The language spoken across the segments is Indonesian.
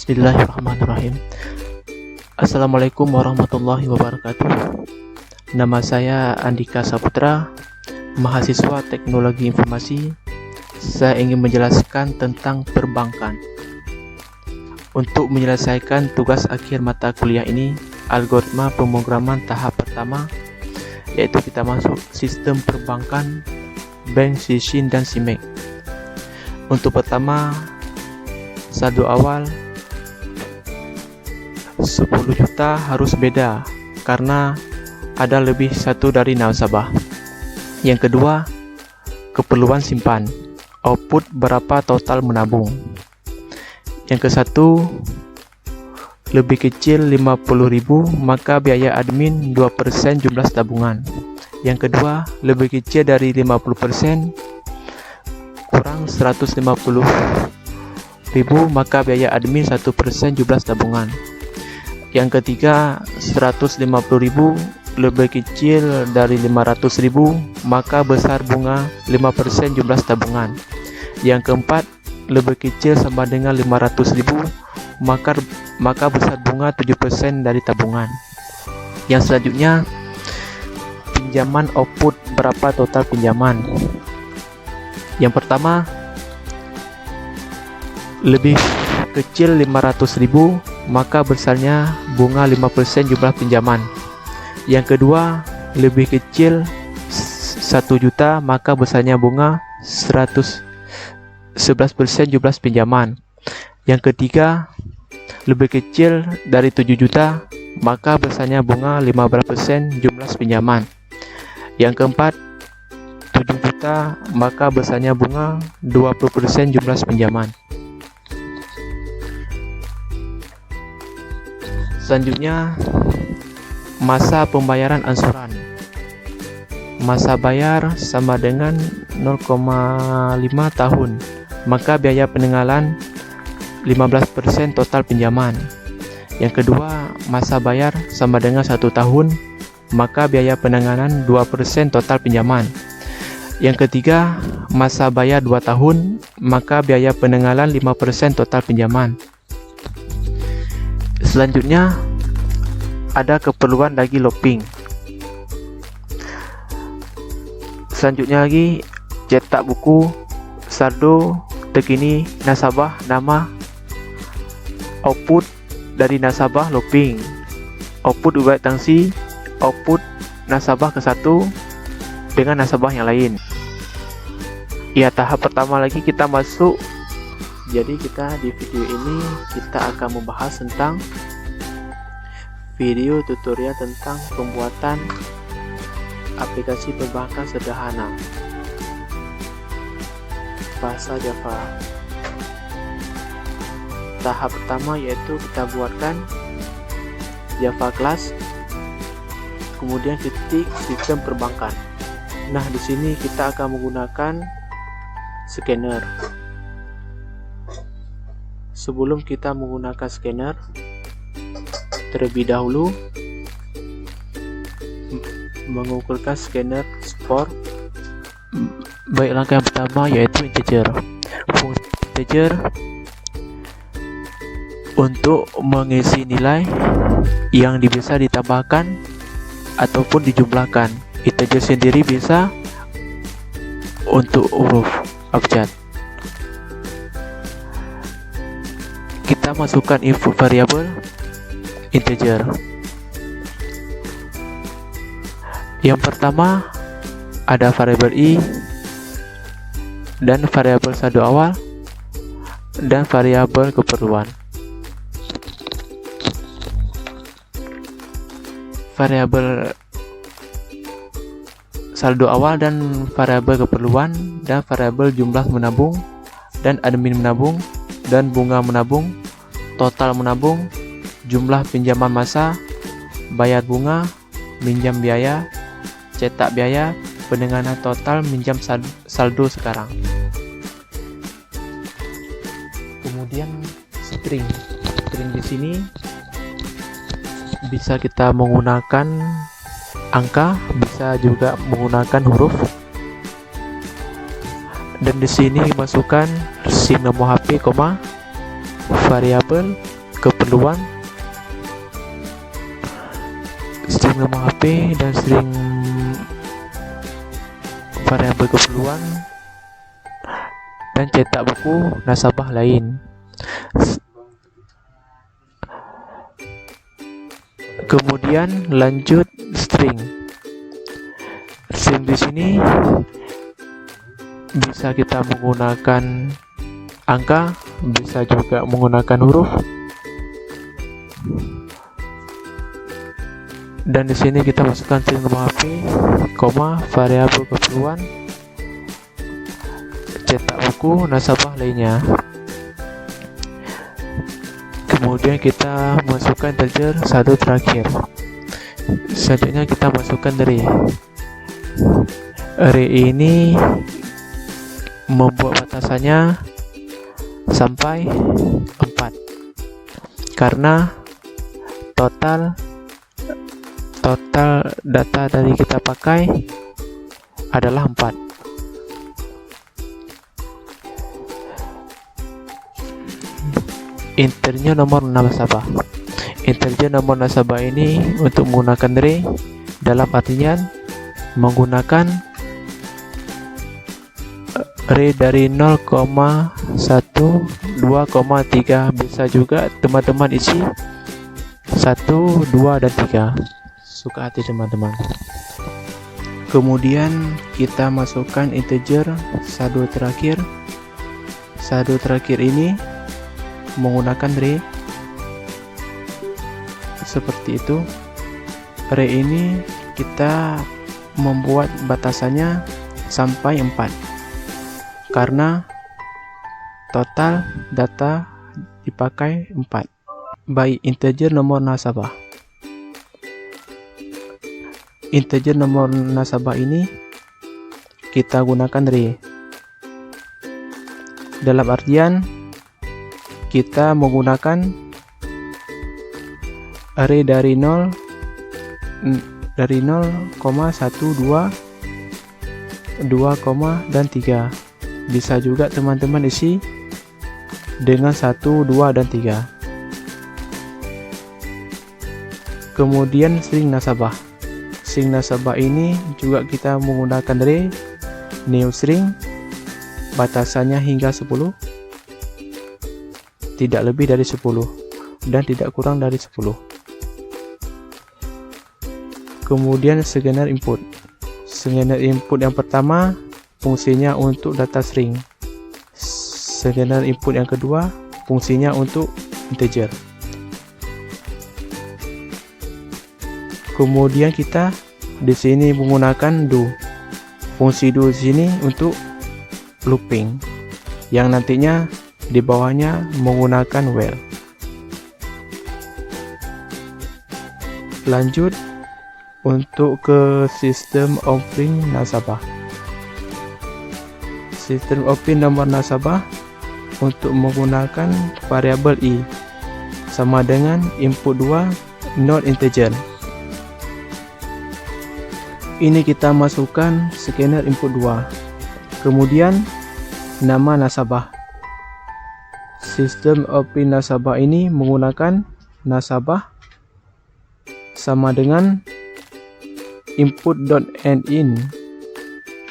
Bismillahirrahmanirrahim. Assalamualaikum warahmatullahi wabarakatuh. Nama saya Andika Saputra, mahasiswa Teknologi Informasi. Saya ingin menjelaskan tentang perbankan. Untuk menyelesaikan tugas akhir mata kuliah ini, algoritma pemrograman tahap pertama, yaitu kita masuk sistem perbankan, bank, SISIN, dan SIMEK. Untuk pertama, saldo awal 10 juta harus beda karena ada lebih satu dari nasabah. Yang kedua, keperluan simpan, output berapa total menabung. Yang ke satu, lebih kecil 50.000 maka biaya admin 2% jumlah tabungan. Yang kedua, lebih kecil dari 50% kurang 150.000 maka biaya admin 1% jumlah tabungan. Yang ketiga, 150.000 lebih kecil dari 500.000 maka besar bunga 5% jumlah tabungan. Yang keempat, lebih kecil sama dengan 500.000 maka besar bunga 7% dari tabungan. Yang selanjutnya, pinjaman output berapa total pinjaman. Yang pertama, lebih kecil 500.000 maka besarnya bunga 5% jumlah pinjaman. Yang kedua, lebih kecil 1 juta maka besarnya bunga 11% jumlah pinjaman. Yang ketiga, lebih kecil dari 7 juta maka besarnya bunga 15% jumlah pinjaman. Yang keempat, 7 juta maka besarnya bunga 20% jumlah pinjaman. Selanjutnya, masa pembayaran angsuran. Masa bayar sama dengan 0,5 tahun, maka biaya penanggalan 15% total pinjaman. Yang kedua, masa bayar sama dengan 1 tahun, maka biaya penanggalan 2% total pinjaman. Yang ketiga, masa bayar 2 tahun, maka biaya penanggalan 5% total pinjaman. Selanjutnya, ada keperluan lagi looping. Selanjutnya lagi, cetak buku, saldo, terkini, nasabah, nama, output dari nasabah looping, output ubah tangsi, output nasabah ke satu dengan nasabah yang lain. Ya, tahap pertama lagi kita masuk. Jadi di video ini kita akan membahas tentang video tutorial tentang pembuatan aplikasi perbankan sederhana bahasa Java. Tahap pertama yaitu kita buatkan Java class, kemudian ketik sistem perbankan. Nah, di sini kita akan menggunakan scanner. Sebelum kita menggunakan scanner, terlebih dahulu mengumpulkan scanner export. Baik, langkah yang pertama yaitu integer. Fungsi integer untuk mengisi nilai yang bisa ditambahkan ataupun dijumlahkan. Integer sendiri bisa untuk huruf abjad. Kita masukkan input variabel integer. Yang pertama ada variabel i dan variabel saldo awal dan variabel keperluan. Variabel saldo awal dan variabel keperluan dan variabel jumlah menabung dan admin menabung dan bunga menabung, total menabung, jumlah pinjaman masa, bayar bunga, minjam biaya, cetak biaya, penanganan total, minjam saldo sekarang. Kemudian string di sini bisa kita menggunakan angka, bisa juga menggunakan huruf. Dan di sini masukkan SIM nomor HP, variabel keperluan, string nama HP, dan string variabel keperluan, dan cetak buku nasabah lain. Kemudian lanjut string. String di sini bisa kita menggunakan angka, bisa juga menggunakan huruf. Dan di sini kita masukkan string nama HP, variabel keperluan, cetak buku nasabah lainnya. Kemudian kita masukkan integer satu terakhir. Selanjutnya kita masukkan array. Array ini membuat batasannya sampai 4 karena total data dari kita pakai adalah 4. Integernya nomor nasabah. Integer nomor nasabah ini untuk menggunakan array dalam artian menggunakan array dari 0,1, 2,3. Bisa juga teman-teman isi 1, 2, dan 3. Suka hati teman-teman. Kemudian kita masukkan integer saldo terakhir. Saldo terakhir ini menggunakan array seperti itu. Array ini kita membuat batasannya sampai 4 karena total data dipakai 4. Baik, integer nomor nasabah. Integer nomor nasabah ini kita gunakan array dalam artian kita menggunakan array dari 0, 1, 2, 2, dan 3. Bisa juga teman-teman isi dengan 1, 2, dan 3. Kemudian string nasabah. String nasabah ini juga kita menggunakan array new string, batasannya hingga 10, tidak lebih dari 10 dan tidak kurang dari 10. Kemudian scanner input. Scanner input yang pertama fungsinya untuk data string. Scanner input yang kedua fungsinya untuk integer. Kemudian kita di sini menggunakan do. Fungsi do di sini untuk looping, yang nantinya di bawahnya menggunakan while. Lanjut untuk ke sistem offering nasabah. Sistem offering nomor nasabah untuk menggunakan variabel i sama dengan input 2 not integer. Ini kita masukkan scanner input 2. Kemudian nama nasabah. Sistem offering nasabah ini menggunakan nasabah sama dengan input.endIn.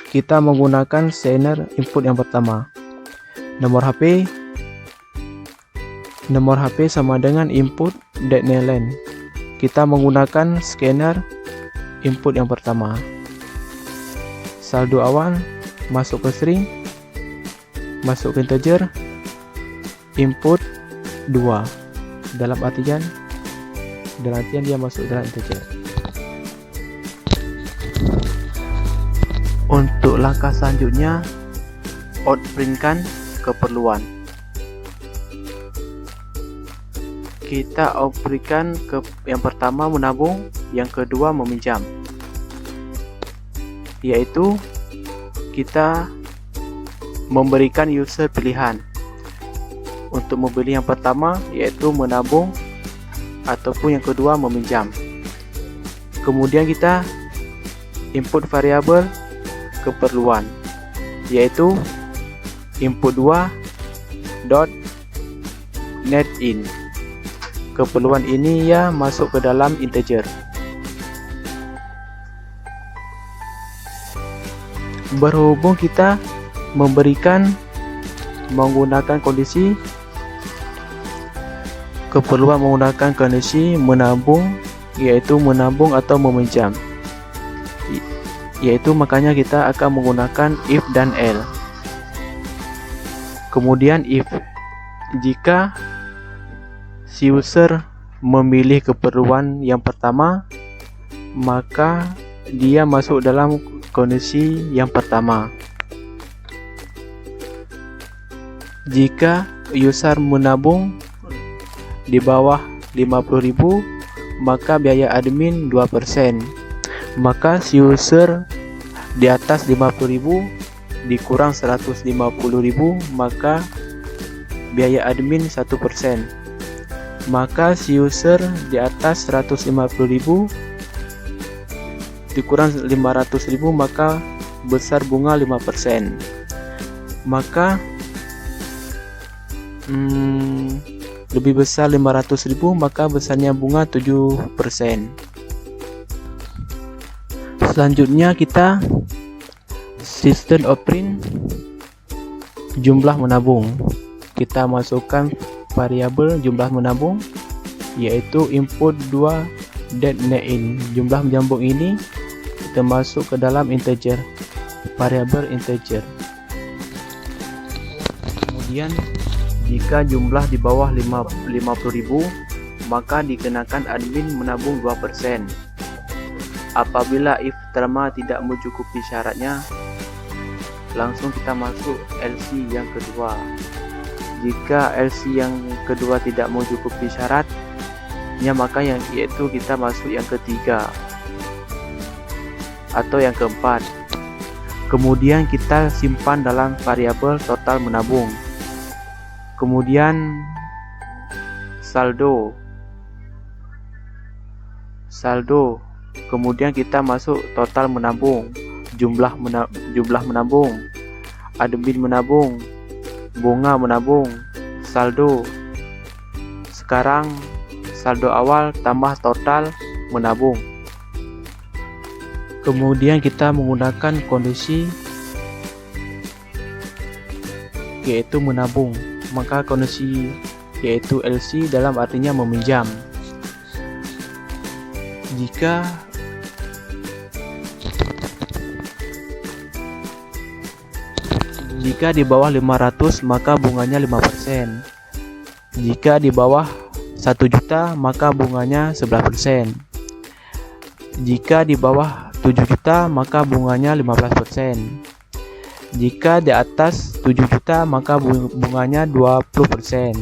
Kita menggunakan scanner input yang pertama. Nomor HP sama dengan input.nelen. Kita menggunakan scanner input yang pertama. Saldo awal masuk ke string, masuk ke integer, input 2. Dalam artian dia masuk dalam integer. Untuk langkah selanjutnya, outprintkan keperluan. Kita outprintkan yang pertama menabung, yang kedua meminjam. Yaitu kita memberikan user pilihan untuk membeli yang pertama, yaitu menabung, ataupun yang kedua meminjam. Kemudian kita input variabel keperluan, yaitu input 2 dot net in. keperluan ini ya masuk ke dalam integer. Berhubung kita menggunakan kondisi keperluan menggunakan kondisi menabung, yaitu menabung atau meminjam, yaitu makanya kita akan menggunakan if dan else. Kemudian if, jika si user memilih keperluan yang pertama, maka dia masuk dalam kondisi yang pertama. Jika user menabung di bawah 50.000, maka biaya admin 2%. Maka si user di atas 50.000 dikurang 150.000, maka biaya admin 1%. Maka si user di atas 150.000 dikurang 500.000, maka besar bunga 5%. Maka lebih besar 500.000, maka besarnya bunga 7%. Selanjutnya kita system of print jumlah menabung. Kita masukkan variabel jumlah menabung, yaitu input 2.name. Jumlah menabung ini kita masuk ke dalam integer, variabel integer. Kemudian jika jumlah di bawah 50.000, maka dikenakan admin menabung 2%. Apabila if terma tidak mencukupi syaratnya, langsung kita masuk LC yang kedua. Jika LC yang kedua tidak mencukupi syaratnya, maka yaitu kita masuk yang ketiga atau yang keempat. Kemudian kita simpan dalam variabel total menabung. Kemudian saldo. Kemudian kita masuk total menabung, jumlah menabung, admin menabung, bunga menabung, saldo. Sekarang saldo awal tambah total menabung. Kemudian kita menggunakan kondisi yaitu menabung. Maka kondisi yaitu LC dalam artinya meminjam. Jika di bawah 500, maka bunganya 5%. Jika di bawah 1 juta, maka bunganya 11%. Jika di bawah 7 juta, maka bunganya 15%. Jika di atas 7 juta, maka bunganya 20%.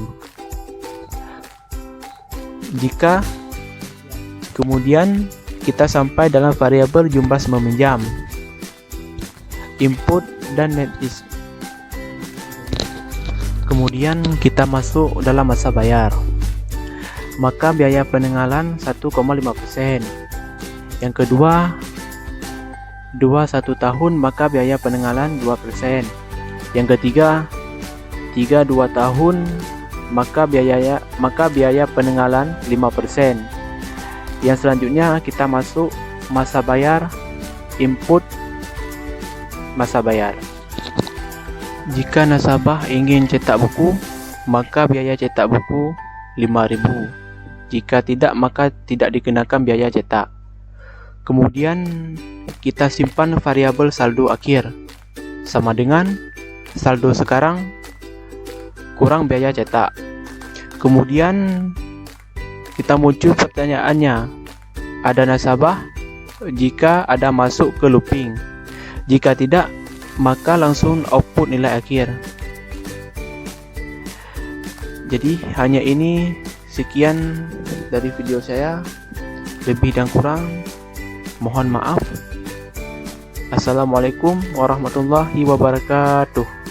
Kemudian kita sampai dalam variabel jumlah meminjam, input dan net is. Kemudian kita masuk dalam masa bayar. Maka biaya penanggalan 1,5%. Yang kedua 1 tahun, maka biaya penanggalan 2%. Yang ketiga 2 tahun, maka biaya penanggalan 5%. Yang selanjutnya kita masuk masa bayar, input masa bayar. Jika nasabah ingin cetak buku, maka biaya cetak buku 5.000. Jika tidak, maka tidak dikenakan biaya cetak. Kemudian kita simpan variabel saldo akhir sama dengan saldo sekarang kurang biaya cetak. Kemudian kita muncul pertanyaannya, ada nasabah? Jika ada, masuk ke looping. Jika tidak, maka langsung output nilai akhir. Jadi hanya ini, sekian dari video saya. Lebih dan kurang mohon maaf. Assalamualaikum warahmatullahi wabarakatuh.